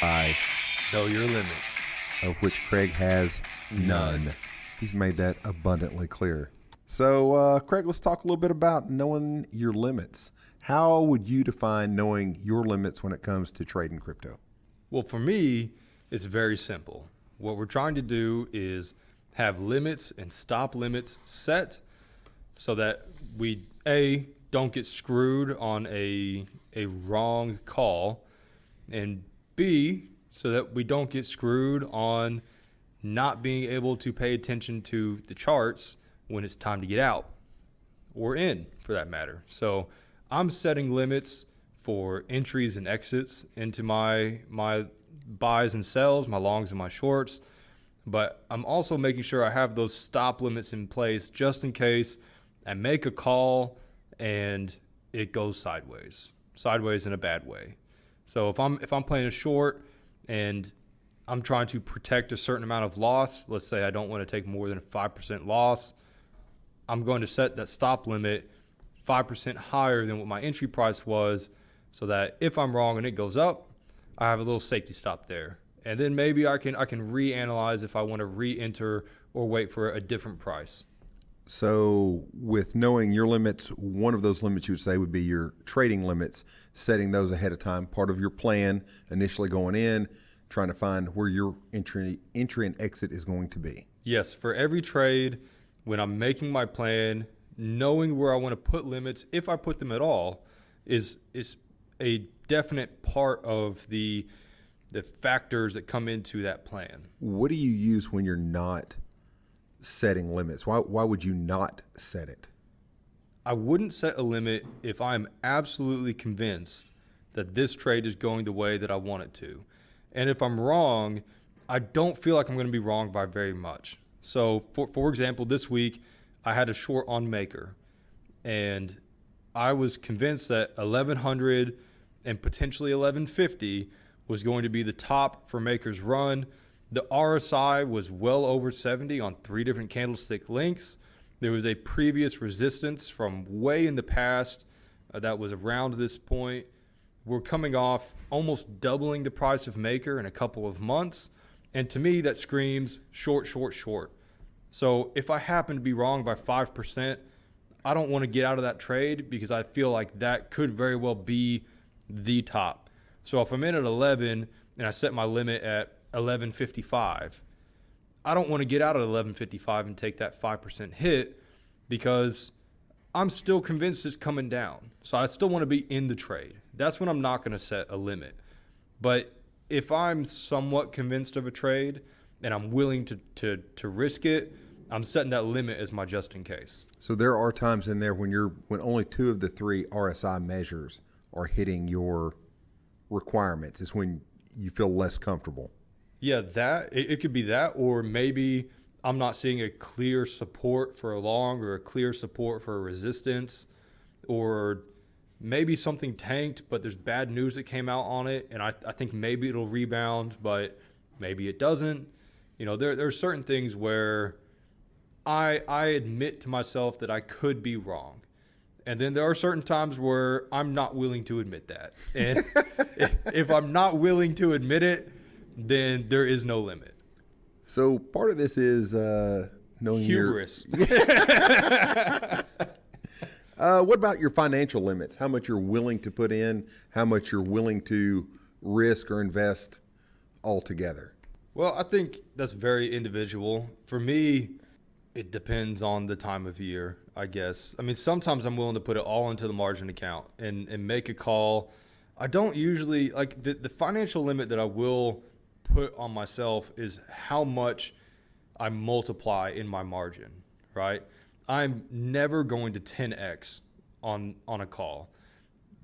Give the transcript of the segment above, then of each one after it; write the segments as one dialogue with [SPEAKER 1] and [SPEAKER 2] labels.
[SPEAKER 1] I,
[SPEAKER 2] Know your limits.
[SPEAKER 1] of which Craig has none. He's made that abundantly clear. So, Craig, let's talk a little bit about knowing your limits. How would you define knowing your limits when it comes to trading crypto?
[SPEAKER 2] Well, for me, it's very simple. What we're trying to do is have limits and stop limits set so that we, A, don't get screwed on a wrong call, and B, so that we don't get screwed on not being able to pay attention to the charts when it's time to get out or in, for that matter. So I'm setting limits for entries and exits into my buys and sells, my longs and my shorts, but I'm also making sure I have those stop limits in place just in case I make a call and it goes sideways in a bad way. So if I'm playing a short and I'm trying to protect a certain amount of loss, let's say I don't want to take more than a 5% loss, I'm going to set that stop limit 5% higher than what my entry price was, so that if I'm wrong and it goes up, I have a little safety stop there. And then maybe I can reanalyze if I want to re-enter or wait for a different price.
[SPEAKER 1] So, with knowing your limits, one of those limits you would say would be your trading limits, setting those ahead of time, part of your plan, initially going in, trying to find where your entry and exit is going to be.
[SPEAKER 2] Yes, for every trade, when I'm making my plan, knowing where I want to put limits, if I put them at all, is a definite part of the factors that come into that plan.
[SPEAKER 1] What do you use when you're not setting limits? Why would you not set it?
[SPEAKER 2] I wouldn't set a limit if I'm absolutely convinced that this trade is going the way that I want it to. And if I'm wrong, I don't feel like I'm going to be wrong by very much. So, for example, this week I had a short on Maker, and I was convinced that 1100 and potentially 1150 was going to be the top for Maker's run. The RSI was well over 70 on 3 different candlestick links. There was a previous resistance from way in the past that was around this point. We're coming off almost doubling the price of Maker in a couple of months. And to me, that screams short, short, short. So if I happen to be wrong by 5%, I don't want to get out of that trade because I feel like that could very well be the top. So if I'm in at 11 and I set my limit at 1155, I don't want to get out at 1155 and take that 5% hit because I'm still convinced it's coming down. So I still want to be in the trade. That's when I'm not going to set a limit. But if I'm somewhat convinced of a trade and I'm willing to risk it, I'm setting that limit as my just in case.
[SPEAKER 1] So there are times in there when only 2 of the 3 RSI measures are hitting your requirements is when you feel less comfortable.
[SPEAKER 2] Yeah, it could be that, or maybe I'm not seeing a clear support for a long or a clear support for a resistance, or maybe something tanked, but there's bad news that came out on it, and I think maybe it'll rebound, but maybe it doesn't. You know, there are certain things where I admit to myself that I could be wrong. And then there are certain times where I'm not willing to admit that. And if I'm not willing to admit it, then there is no limit.
[SPEAKER 1] So part of this is knowing
[SPEAKER 2] hubris.
[SPEAKER 1] What about your financial limits? How much you're willing to put in, how much you're willing to risk or invest altogether?
[SPEAKER 2] Well, I think that's very individual. For me, it depends on the time of year, I guess. I mean, sometimes I'm willing to put it all into the margin account and make a call. I don't usually, like the financial limit that I will put on myself is how much I multiply in my margin, right? I'm never going to 10x on a call.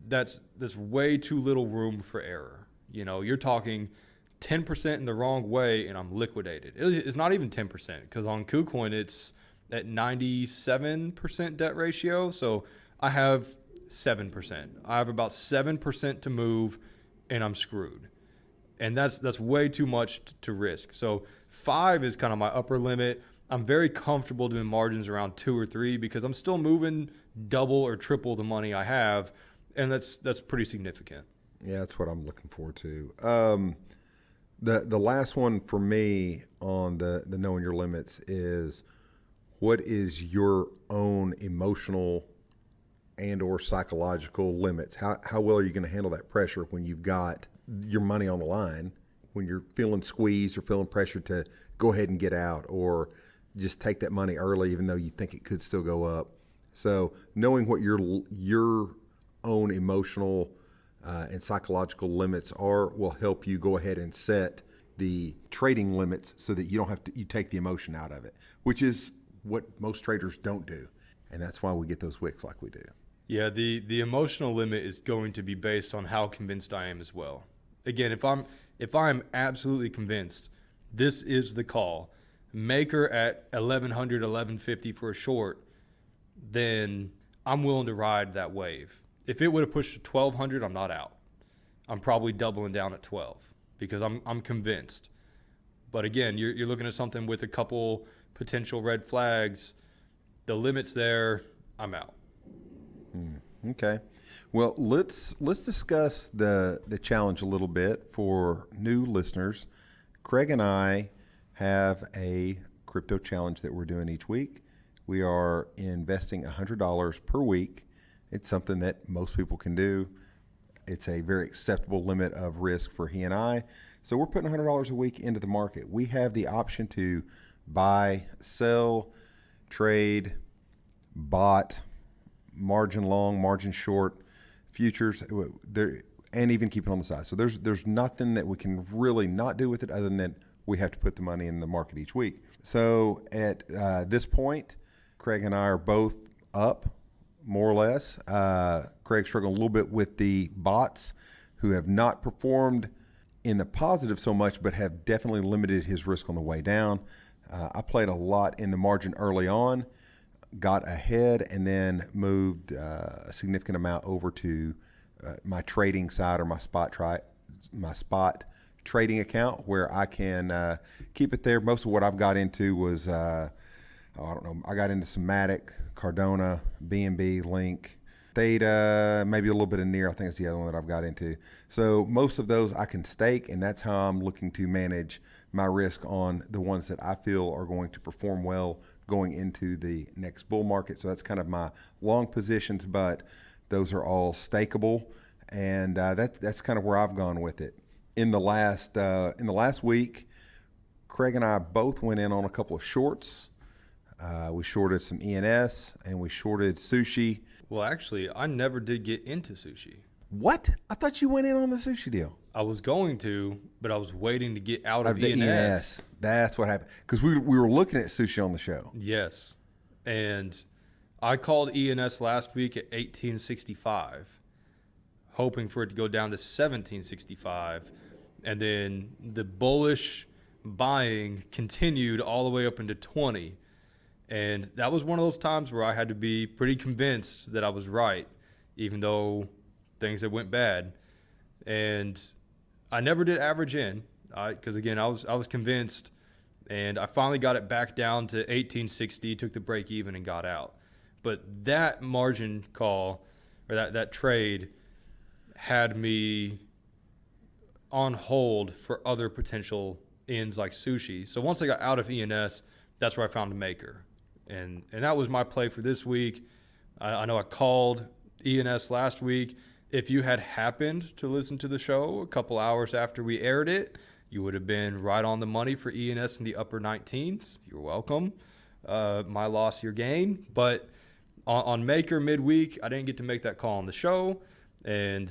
[SPEAKER 2] That's way too little room for error. You know, you're talking 10% in the wrong way and I'm liquidated. It's not even 10% because on KuCoin it's at 97% debt ratio. So I have 7%. I have about 7% to move and I'm screwed. And that's way too much to risk. So 5 is kind of my upper limit. I'm very comfortable doing margins around 2 or 3 because I'm still moving double or triple the money I have. And that's pretty significant.
[SPEAKER 1] Yeah, that's what I'm looking for too. The last one for me on the knowing your limits is, what is your own emotional and or psychological limits? How well are you going to handle that pressure when you've got your money on the line, when you're feeling squeezed or feeling pressured to go ahead and get out, or just take that money early even though you think it could still go up? So knowing what your own emotional and psychological limits are will help you go ahead and set the trading limits so that you don't have to, you take the emotion out of it, which is what most traders don't do. And that's why we get those wicks like we do.
[SPEAKER 2] Yeah, the emotional limit is going to be based on how convinced I am as well. Again, if I'm absolutely convinced this is the call, maker at 1100, 1150 for a short, then I'm willing to ride that wave. If it would have pushed to 1200, I'm not out. I'm probably doubling down at 12 because I'm convinced. But again, you're looking at something with a couple potential red flags. The limit's there, I'm out.
[SPEAKER 1] Okay. Well, let's discuss the challenge a little bit for new listeners. Craig and I have a crypto challenge that we're doing each week. We are investing $100 per week. It's something that most people can do. It's a very acceptable limit of risk for he and I. So we're putting $100 a week into the market. We have the option to buy, sell, trade, bot, margin long, margin short, futures, there, and even keep it on the side. So there's nothing that we can really not do with it other than we have to put the money in the market each week. So at this point, Craig and I are both up, more or less. Craig's struggling a little bit with the bots who have not performed in the positive so much, but have definitely limited his risk on the way down. I played a lot in the margin early on, got ahead, and then moved a significant amount over to my trading side, or my spot trading account, where I can keep it there. Most of what I've got into was I don't know. I got into some MATIC, Cardona, BNB, Link, Theta, maybe a little bit of Near. I think it's the other one that I've got into. So most of those I can stake, and that's how I'm looking to manage my risk on the ones that I feel are going to perform well going into the next bull market. So that's kind of my long positions, but those are all stakeable, and that's kind of where I've gone with it. In the last week, Craig and I both went in on a couple of shorts. We shorted some ENS and we shorted sushi.
[SPEAKER 2] Well, actually, I never did get into sushi.
[SPEAKER 1] What? I thought you went in on the sushi deal.
[SPEAKER 2] I was going to, but I was waiting to get out of
[SPEAKER 1] the
[SPEAKER 2] ENS.
[SPEAKER 1] That's what happened. Because we were looking at sushi on the show.
[SPEAKER 2] Yes. And I called ENS last week at 1865, hoping for it to go down to 1765. And then the bullish buying continued all the way up into 20. And that was one of those times where I had to be pretty convinced that I was right, even though things had went bad. And I never did average in, because again, I was convinced, and I finally got it back down to 1860, took the break even and got out. But that margin call, or that trade, had me on hold for other potential ends like sushi. So once I got out of ENS, that's where I found a maker. And that was my play for this week. I know I called ENS last week. If you had happened to listen to the show a couple hours after we aired it, you would have been right on the money for ENS in the upper 19s. You're welcome. My loss, your gain. But on Maker midweek, I didn't get to make that call on the show. And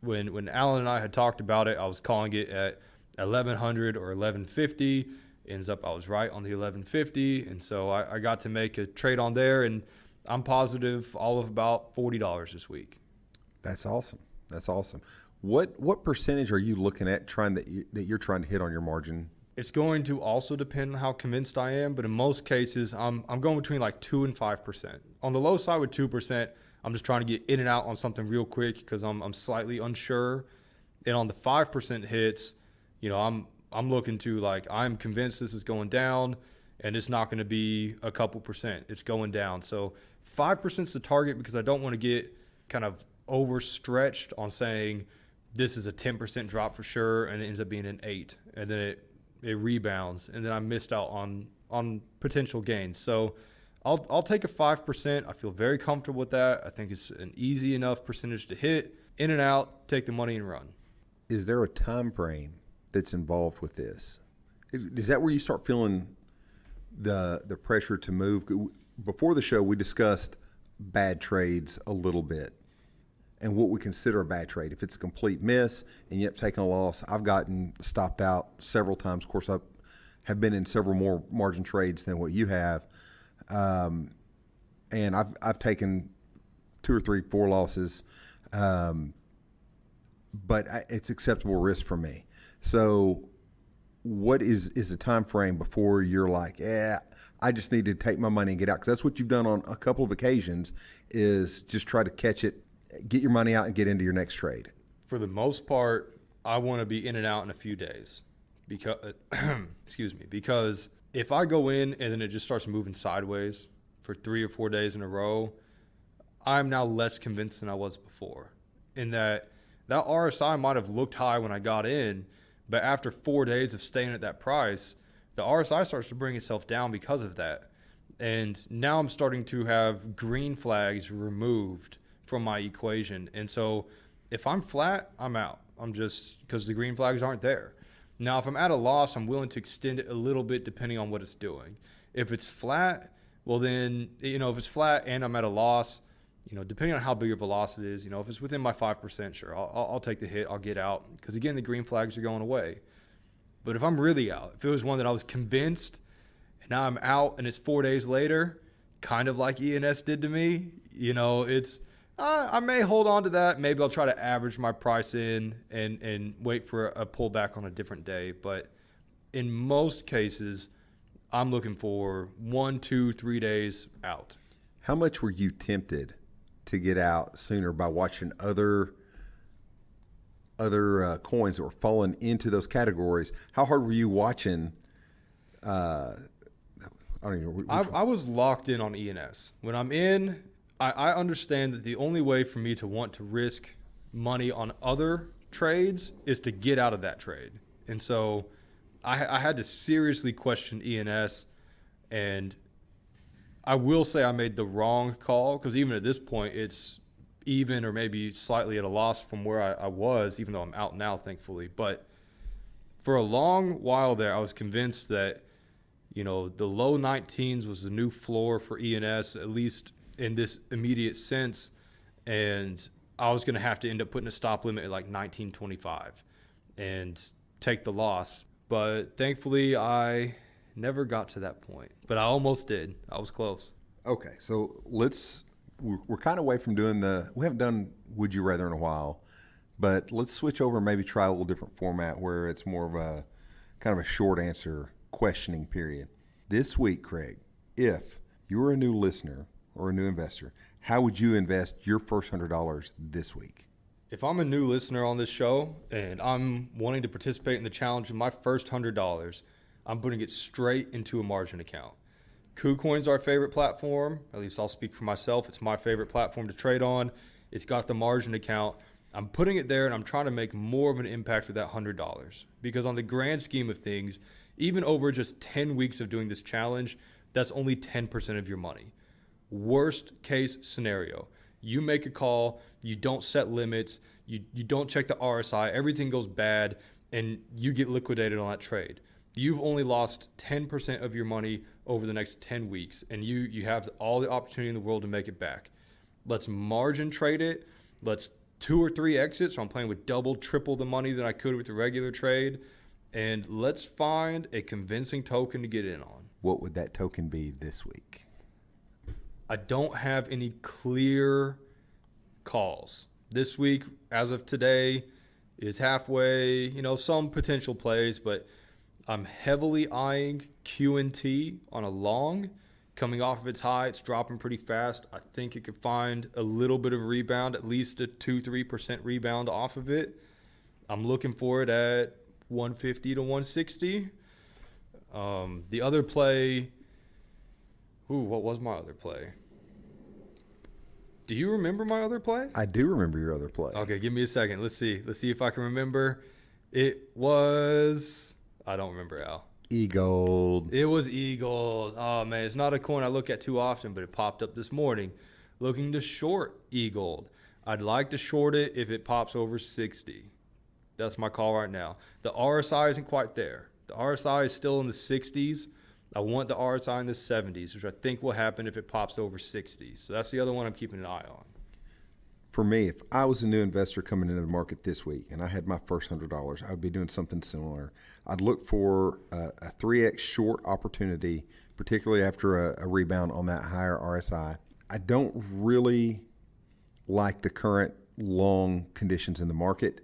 [SPEAKER 2] when Alan and I had talked about it, I was calling it at 1100 or 1150. Ends up I was right on the 1150, and so I got to make a trade on there, and I'm positive all of about $40 this week.
[SPEAKER 1] That's awesome. That's awesome. What percentage are you looking at that you're trying to hit on your margin?
[SPEAKER 2] It's going to also depend on how convinced I am, but in most cases, I'm going between like 2 and 5%. On the low side with 2%, I'm just trying to get in and out on something real quick because I'm slightly unsure. And on the 5% hits, I'm looking to, like, I'm convinced this is going down, and it's not going to be a couple percent. It's going down. So 5% is the target because I don't want to get kind of overstretched on saying this is a 10% drop for sure, and it ends up being an 8, and then it rebounds, and then I missed out on potential gains. So I'll take a 5%. I feel very comfortable with that. I think it's an easy enough percentage to hit. In and out, take the money and run.
[SPEAKER 1] Is there a time frame that's involved with this? Is that where you start feeling the pressure to move? Before the show, we discussed bad trades a little bit and what we consider a bad trade. If it's a complete miss and you end up taking a loss, I've gotten stopped out several times. Of course, I have been in several more margin trades than what you have. And I've taken 2 or 3, 4 losses, but it's acceptable risk for me. So what is the time frame before you're like, I just need to take my money and get out? Because that's what you've done on a couple of occasions, is just try to catch it, get your money out, and get into your next trade.
[SPEAKER 2] For the most part, I want to be in and out in a few days because, because if I go in and then it just starts moving sideways for 3 or 4 days in a row, I'm now less convinced than I was before. In that RSI might have looked high when I got in, but after 4 days of staying at that price, the RSI starts to bring itself down because of that. And now I'm starting to have green flags removed from my equation. And so if I'm flat, I'm out. I'm just, because the green flags aren't there. Now, if I'm at a loss, I'm willing to extend it a little bit depending on what it's doing. If it's flat, well then, if it's flat and I'm at a loss, depending on how big of a loss it is, if it's within my 5%, sure, I'll take the hit, I'll get out. Because again, the green flags are going away. But if I'm really out, if it was one that I was convinced and now I'm out and it's 4 days later, kind of like ENS did to me, it's, I may hold on to that. Maybe I'll try to average my price in and wait for a pullback on a different day. But in most cases, I'm looking for 1, 2, 3 days out.
[SPEAKER 1] How much were you tempted to get out sooner by watching other coins that were falling into those categories? How hard were you watching? I don't even know.
[SPEAKER 2] I was locked in on ENS. When I'm in, I understand that the only way for me to want to risk money on other trades is to get out of that trade. And so I had to seriously question ENS, and I will say I made the wrong call, because even at this point, it's even or maybe slightly at a loss from where I was, even though I'm out now, thankfully. But for a long while there, I was convinced that, the low 19s was the new floor for ENS, at least in this immediate sense. And I was going to have to end up putting a stop limit at like 1925 and take the loss. But thankfully, I never got to that point. But I almost did. I was close.
[SPEAKER 1] Okay, so we're kind of away from we haven't done Would You Rather in a while, but let's switch over and maybe try a little different format where it's more of a kind of a short answer questioning period. This week, Craig, if you were a new listener or a new investor, how would you invest your first $100 this week?
[SPEAKER 2] If I'm a new listener on this show and I'm wanting to participate in the challenge with my first $100, I'm putting it straight into a margin account. KuCoin's our favorite platform. At least I'll speak for myself. It's my favorite platform to trade on. It's got the margin account. I'm putting it there, and I'm trying to make more of an impact with that $100. Because on the grand scheme of things, even over just 10 weeks of doing this challenge, that's only 10% of your money. Worst case scenario, you make a call, you don't set limits, you don't check the RSI, everything goes bad, and you get liquidated on that trade. You've only lost 10% of your money over the next 10 weeks, and you have all the opportunity in the world to make it back. Let's margin trade it. Let's 2 or 3 exits. So I'm playing with double, triple the money that I could with the regular trade. And let's find a convincing token to get in on.
[SPEAKER 1] What would that token be this week?
[SPEAKER 2] I don't have any clear calls. This week, as of today, is halfway, some potential plays, but I'm heavily eyeing QNT on a long. Coming off of its high, it's dropping pretty fast. I think it could find a little bit of a rebound, at least a 2-3% rebound off of it. I'm looking for it at 150 to 160. The other play, what was my other play? Do you remember my other play?
[SPEAKER 1] I do remember your other play.
[SPEAKER 2] Okay, give me a second. Let's see if I can remember. It was, I don't remember, Al.
[SPEAKER 1] EGLD.
[SPEAKER 2] It was EGLD. Oh man, it's not a coin I look at too often, but it popped up this morning. Looking to short EGLD. I'd like to short it if it pops over 60. That's my call right now. The RSI isn't quite there. The RSI is still in the 60s. I want the RSI in the 70s, which I think will happen if it pops over 60. So that's the other one I'm keeping an eye on.
[SPEAKER 1] For me, if I was a new investor coming into the market this week and I had my first $100, I would be doing something similar. I'd look for a 3x short opportunity, particularly after a rebound on that higher RSI. I don't really like the current long conditions in the market.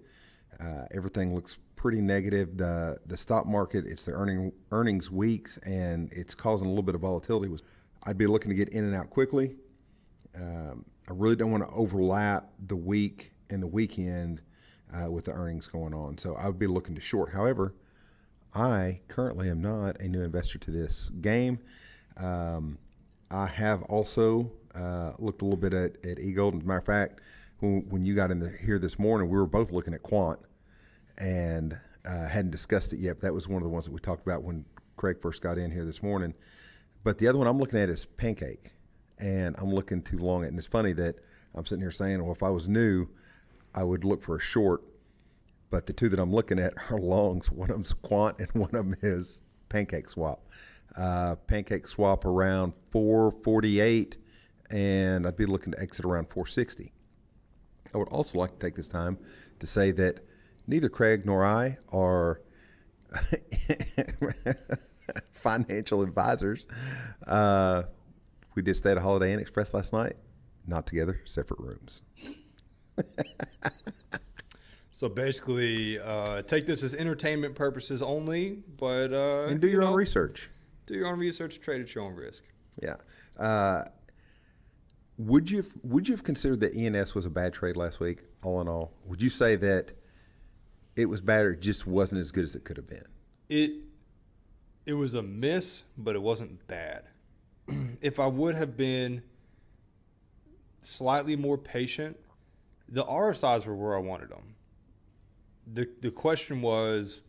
[SPEAKER 1] Everything looks pretty negative. The stock market, it's the earnings weeks, and it's causing a little bit of volatility. I'd be looking to get in and out quickly. I really don't want to overlap the week and the weekend with the earnings going on. So I would be looking to short. However, I currently am not a new investor to this game. I have also looked a little bit at EGLD. As a matter of fact, when you got in here this morning, we were both looking at quant and hadn't discussed it yet. But that was one of the ones that we talked about when Craig first got in here this morning. But the other one I'm looking at is Pancake. And I'm looking too long at it. And it's funny that I'm sitting here saying, well, if I was new, I would look for a short. But the two that I'm looking at are longs. One of them's quant and one of them is Pancake Swap. Pancake Swap around 448, and I'd be looking to exit around 460. I would also like to take this time to say that neither Craig nor I are financial advisors. We did stay at a Holiday Inn Express last night. Not together, separate rooms.
[SPEAKER 2] So basically, take this as entertainment purposes only, but
[SPEAKER 1] And do your own research.
[SPEAKER 2] Do your own research, trade at your own risk.
[SPEAKER 1] Yeah. Would you have considered that ENS was a bad trade last week, all in all? Would you say that it was bad or it just wasn't as good as it could have been?
[SPEAKER 2] It was a miss, but it wasn't bad. If I would have been slightly more patient, the RSIs were where I wanted them. The question was,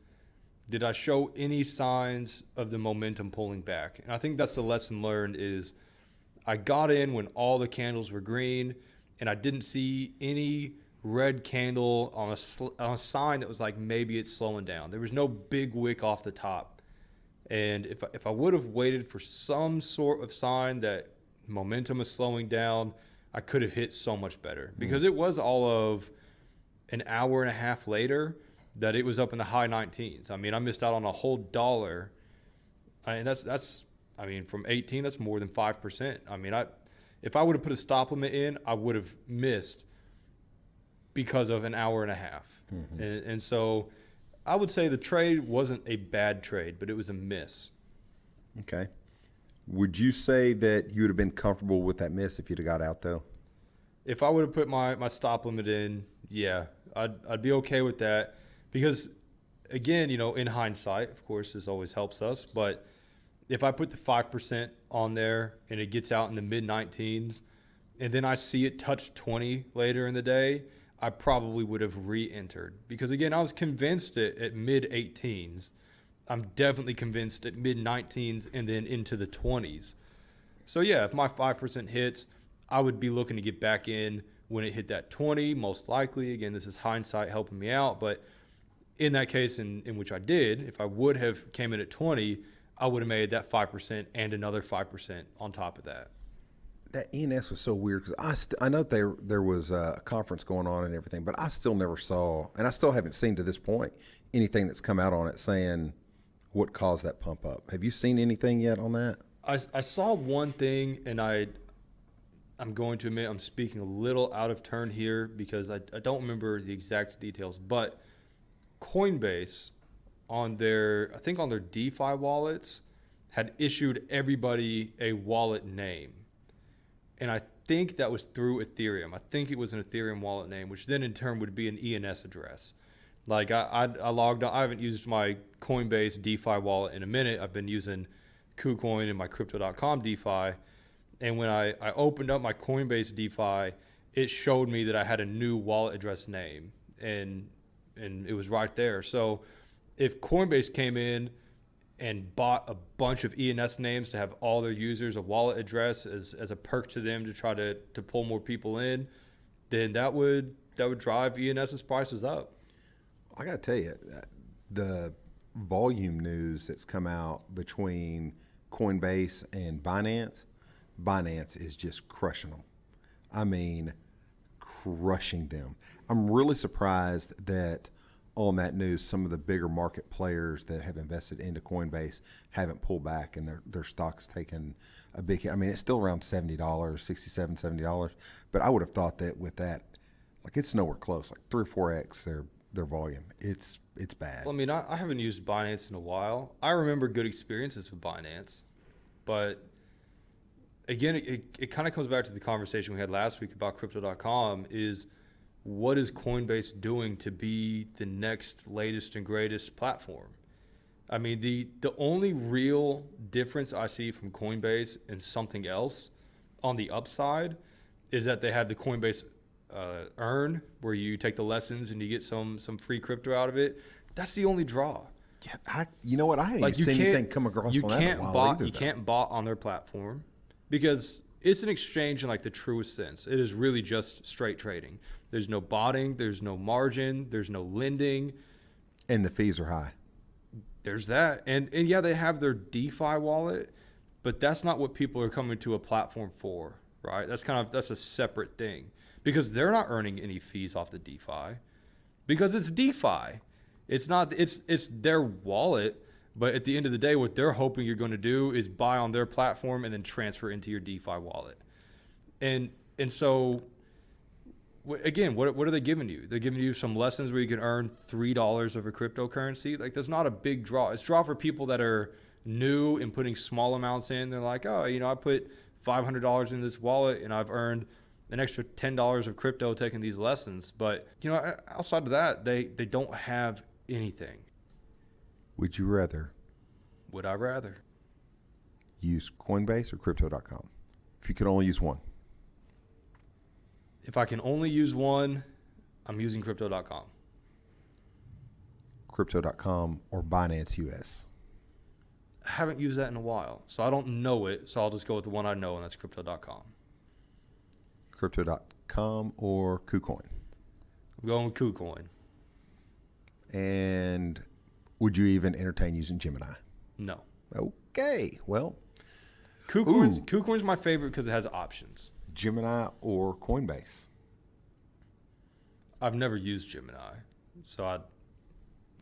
[SPEAKER 2] did I show any signs of the momentum pulling back? And I think that's the lesson learned is I got in when all the candles were green, and I didn't see any red candle on a sign that was like maybe it's slowing down. There was no big wick off the top. And if I would have waited for some sort of sign that momentum is slowing down, I could have hit so much better. Because it was all of an hour and a half later that it was up in the high 19s. I mean, I missed out on a whole dollar. And that's from 18, that's more than 5%. I mean, if I would have put a stop limit in, I would have missed because of an hour and a half. Mm-hmm. And so I would say the trade wasn't a bad trade, but it was a miss.
[SPEAKER 1] Okay. Would you say that you would have been comfortable with that miss if you'd have got out, though?
[SPEAKER 2] If I would have put my stop limit in, yeah, I'd be okay with that. Because, again, in hindsight, of course, this always helps us. But if I put the 5% on there and it gets out in the mid-19s, and then I see it touch 20 later in the day, I probably would have re-entered. Because, again, I was convinced at mid-18s. I'm definitely convinced at mid-19s and then into the 20s. So, yeah, if my 5% hits, I would be looking to get back in when it hit that 20, most likely. Again, this is hindsight helping me out. But in that case in which I did, if I would have came in at 20, I would have made that 5% and another 5% on top of that.
[SPEAKER 1] That ENS was so weird because I know there was a conference going on and everything, but I still never saw, and I still haven't seen to this point, anything that's come out on it saying what caused that pump up. Have you seen anything yet on that?
[SPEAKER 2] I saw one thing, and I'm going to admit I'm speaking a little out of turn here because I don't remember the exact details, but Coinbase on their DeFi wallets had issued everybody a wallet name. And I think that was through Ethereum. I think it was an Ethereum wallet name, which then in turn would be an ENS address. Like I logged on. I haven't used my Coinbase DeFi wallet in a minute. I've been using KuCoin and my Crypto.com DeFi. And when I opened up my Coinbase DeFi, it showed me that I had a new wallet address name, and it was right there. So if Coinbase came in and bought a bunch of ENS names to have all their users a wallet address as a perk to them to try to pull more people in, then that would drive ENS's prices up.
[SPEAKER 1] I got to tell you, the volume news that's come out between Coinbase and Binance is just crushing them. I mean, crushing them. I'm really surprised that on that news, some of the bigger market players that have invested into Coinbase haven't pulled back and their stock's taken a big hit. I mean, it's still around $70, $67, $70. But I would have thought that with that, like it's nowhere close, like 3 or 4x their volume. It's bad.
[SPEAKER 2] Well, I mean, I haven't used Binance in a while. I remember good experiences with Binance, but again, it kind of comes back to the conversation we had last week about crypto.com is what is Coinbase doing to be the next latest and greatest platform? I mean, the only real difference I see from Coinbase and something else on the upside is that they have the Coinbase Earn, where you take the lessons and you get some free crypto out of it. That's the only draw.
[SPEAKER 1] Yeah, you know what? I haven't even seen anything come across on that in a while either.
[SPEAKER 2] You can't bot on their platform because it's an exchange in like the truest sense. It is really just straight trading. There's no botting. There's no margin. There's no lending.
[SPEAKER 1] And the fees are high.
[SPEAKER 2] There's that. And yeah, they have their DeFi wallet, but that's not what people are coming to a platform for, right? That's a separate thing because they're not earning any fees off the DeFi because it's DeFi. It's not, it's their wallet. But at the end of the day, what they're hoping you're going to do is buy on their platform and then transfer into your DeFi wallet. And so, again, what are they giving you? They're giving you some lessons where you can earn $3 of a cryptocurrency. Like, that's not a big draw. It's a draw for people that are new and putting small amounts in. They're like, oh, I put $500 in this wallet and I've earned an extra $10 of crypto taking these lessons. But, outside of that, they don't have anything.
[SPEAKER 1] Would you rather?
[SPEAKER 2] Would I rather?
[SPEAKER 1] Use Coinbase or Crypto.com? If you could only use one.
[SPEAKER 2] If I can only use one, I'm using Crypto.com.
[SPEAKER 1] Crypto.com or Binance US?
[SPEAKER 2] I haven't used that in a while, so I don't know it, so I'll just go with the one I know, and that's Crypto.com.
[SPEAKER 1] Crypto.com or KuCoin?
[SPEAKER 2] I'm going with KuCoin.
[SPEAKER 1] And would you even entertain using Gemini?
[SPEAKER 2] No.
[SPEAKER 1] Okay, well.
[SPEAKER 2] KuCoin's my favorite because it has options.
[SPEAKER 1] Gemini or Coinbase?
[SPEAKER 2] I've never used Gemini, so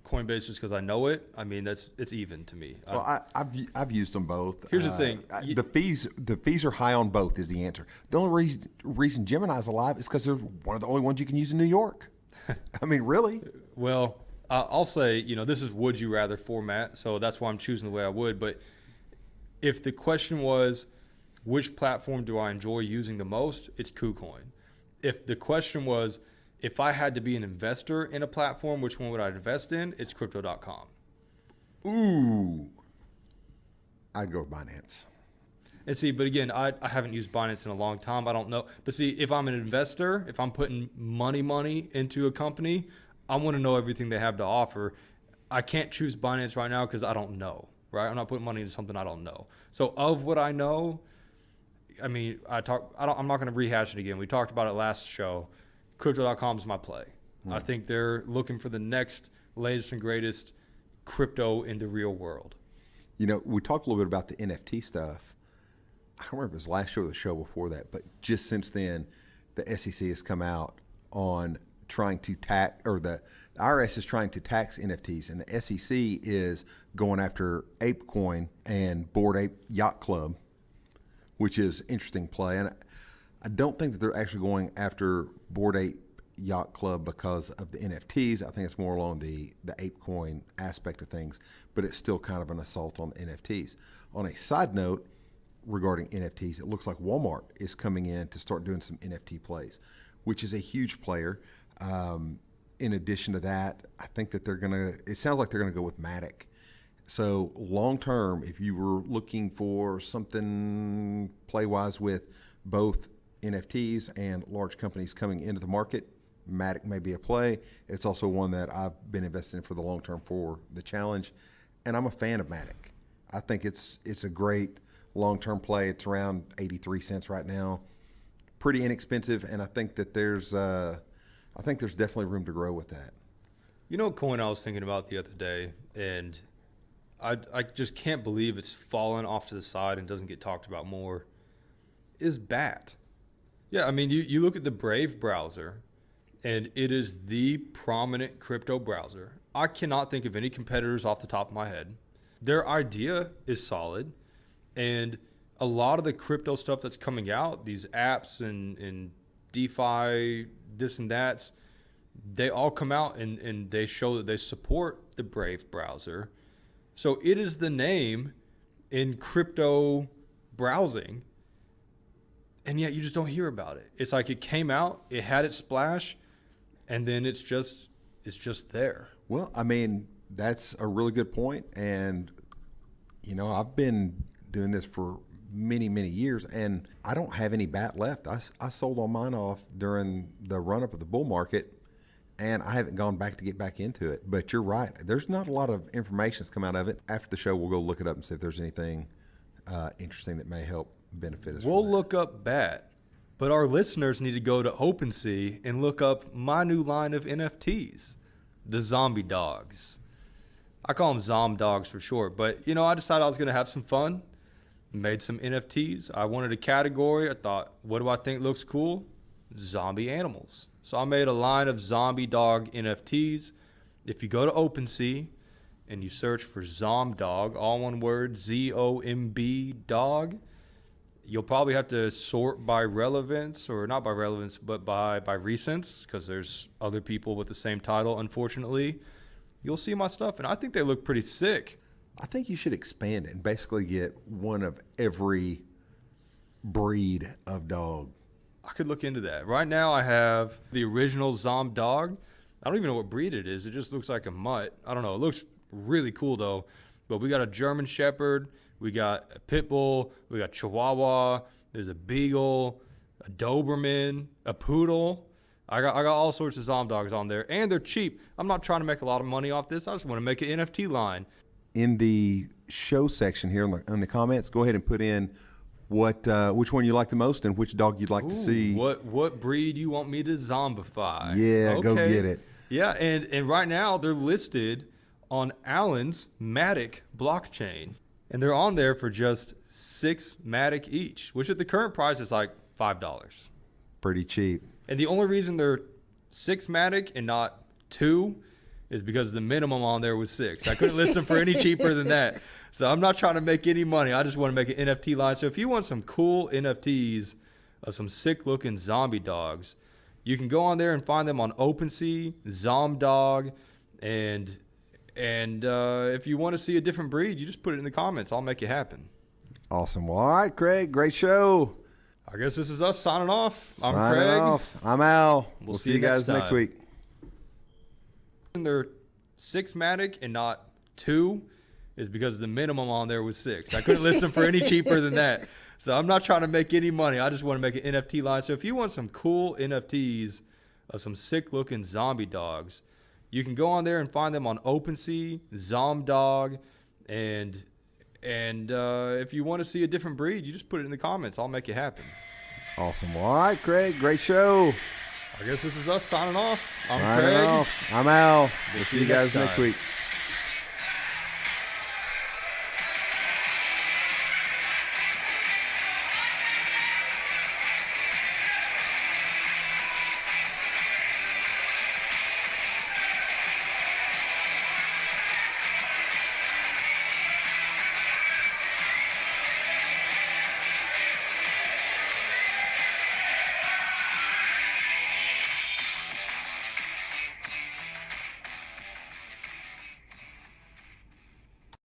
[SPEAKER 2] Coinbase just because I know it. I mean, it's even to me.
[SPEAKER 1] Well, I've used them both.
[SPEAKER 2] Here's the thing:
[SPEAKER 1] the fees are high on both. Is the answer. The only reason Gemini's alive is because they're one of the only ones you can use in New York. I mean, really?
[SPEAKER 2] Well, I'll say, this is would you rather format, so that's why I'm choosing the way I would. But if the question was, which platform do I enjoy using the most, it's KuCoin. If the question was, if I had to be an investor in a platform, which one would I invest in? It's Crypto.com.
[SPEAKER 1] Ooh. I'd go with Binance.
[SPEAKER 2] And see, but again, I haven't used Binance in a long time. I don't know. But see, if I'm an investor, if I'm putting money into a company, I want to know everything they have to offer. I can't choose Binance right now because I don't know, right? I'm not putting money into something I don't know. So of what I know, I mean, I'm not going to rehash it again. We talked about it last show. Crypto.com is my play. I think they're looking for the next latest and greatest crypto in the real world.
[SPEAKER 1] We talked a little bit about the NFT stuff. I don't remember if it was last show or the show before that, but just since then, the SEC has come out on trying to tax, or the IRS is trying to tax NFTs, and the SEC is going after ApeCoin and Bored Ape Yacht Club, which is interesting play. And I don't think that they're actually going after Bored Ape Yacht Club because of the NFTs. I think it's more along the ApeCoin aspect of things, but it's still kind of an assault on the NFTs. On a side note regarding NFTs, it looks like Wal-mart is coming in to start doing some NFT plays, which is a huge player. In addition to that, I think that it sounds like they're going to go with MATIC So long term, if you were looking for something play wise with both NFTs and large companies coming into the market, MATIC may be a play. It's also one that I've been investing in for the long term for the challenge, and I'm a fan of MATIC. I think it's a great long term play. It's around 83 cents right now, pretty inexpensive, and I think that there's definitely room to grow with that.
[SPEAKER 2] You know what coin I was thinking about the other day, and I just can't believe it's fallen off to the side and doesn't get talked about more, is BAT. Yeah, I mean, you look at the Brave browser, and it is the prominent crypto browser. I cannot think of any competitors off the top of my head. Their idea is solid, and a lot of the crypto stuff that's coming out, these apps and DeFi, this and that, they all come out and they show that they support the Brave browser. So it is the name in crypto browsing, and yet you just don't hear about it. It's like it came out, it had its splash, and then it's just there.
[SPEAKER 1] Well, I mean, that's a really good point. And, you know, I've been doing this for many, many years, and I don't have any BAT left. I sold all mine off during the run-up of the bull market, and I haven't gone back to get back into it. But you're right. There's not a lot of information that's come out of it. After the show, we'll go look it up and see if there's anything interesting that may help benefit us.
[SPEAKER 2] We'll look up BAT, but our listeners need to go to OpenSea and look up my new line of NFTs, the zombie dogs. I call them Zom dogs for short, but you know, I decided I was going to have some fun. Made some NFTs. I wanted a category. I thought, what do I think looks cool? Zombie animals. So I made a line of zombie dog NFTs. If you go to OpenSea and you search for Zom dog, all one word, ZOMB dog, you'll probably have to sort by relevance, or not by relevance, but by recents, because there's other people with the same title, unfortunately. You'll see my stuff, and I think they look pretty sick.
[SPEAKER 1] I think you should expand it and basically get one of every breed of dog.
[SPEAKER 2] I could look into that. Right now I have the original Zom dog. I don't even know what breed it is. It just looks like a mutt. I don't know. It looks really cool though. But we got a German Shepherd. We got a Pit Bull. We got Chihuahua. There's a Beagle, a Doberman, a Poodle. I got all sorts of Zom dogs on there, and they're cheap. I'm not trying to make a lot of money off this. I just want to make an NFT line.
[SPEAKER 1] In the show section here in the comments, go ahead and put in which one you like the most and which dog you'd like to see.
[SPEAKER 2] What breed you want me to zombify?
[SPEAKER 1] Yeah,
[SPEAKER 2] okay.
[SPEAKER 1] Go get it.
[SPEAKER 2] Yeah, and right now they're listed on Allen's MATIC blockchain, and they're on there for just 6 MATIC each, which at the current price is like $5.
[SPEAKER 1] Pretty cheap.
[SPEAKER 2] And the only reason they're 6 MATIC and not 2 is because the minimum on there was 6. I couldn't list them for any cheaper than that. So I'm not trying to make any money. I just want to make an NFT line. So if you want some cool NFTs of some sick looking zombie dogs, you can go on there and find them on OpenSea, Zom Dog, and if you want to see a different breed, you just put it in the comments. I'll make it happen.
[SPEAKER 1] Awesome. Well, all right, Craig. Great show.
[SPEAKER 2] I guess this is us signing off. I'm
[SPEAKER 1] Signing
[SPEAKER 2] Craig.
[SPEAKER 1] off. I'm Al. We'll see you guys next
[SPEAKER 2] time.
[SPEAKER 1] week.
[SPEAKER 2] They're 6 MATIC and not 2 is because the minimum on there was 6. I couldn't list them for any cheaper than that. So I'm not trying to make any money. I just want to make an NFT line. So if you want some cool NFTs of some sick looking zombie dogs, you can go on there and find them on OpenSea, Zom Dog, and if you want to see a different breed, you just put it in the comments. I'll make it happen.
[SPEAKER 1] Awesome. Well, all right, Craig. Great show.
[SPEAKER 2] I guess this is us signing off. I'm
[SPEAKER 1] Signing
[SPEAKER 2] Craig.
[SPEAKER 1] off. I'm Al. We'll see you guys next
[SPEAKER 2] time.
[SPEAKER 1] week.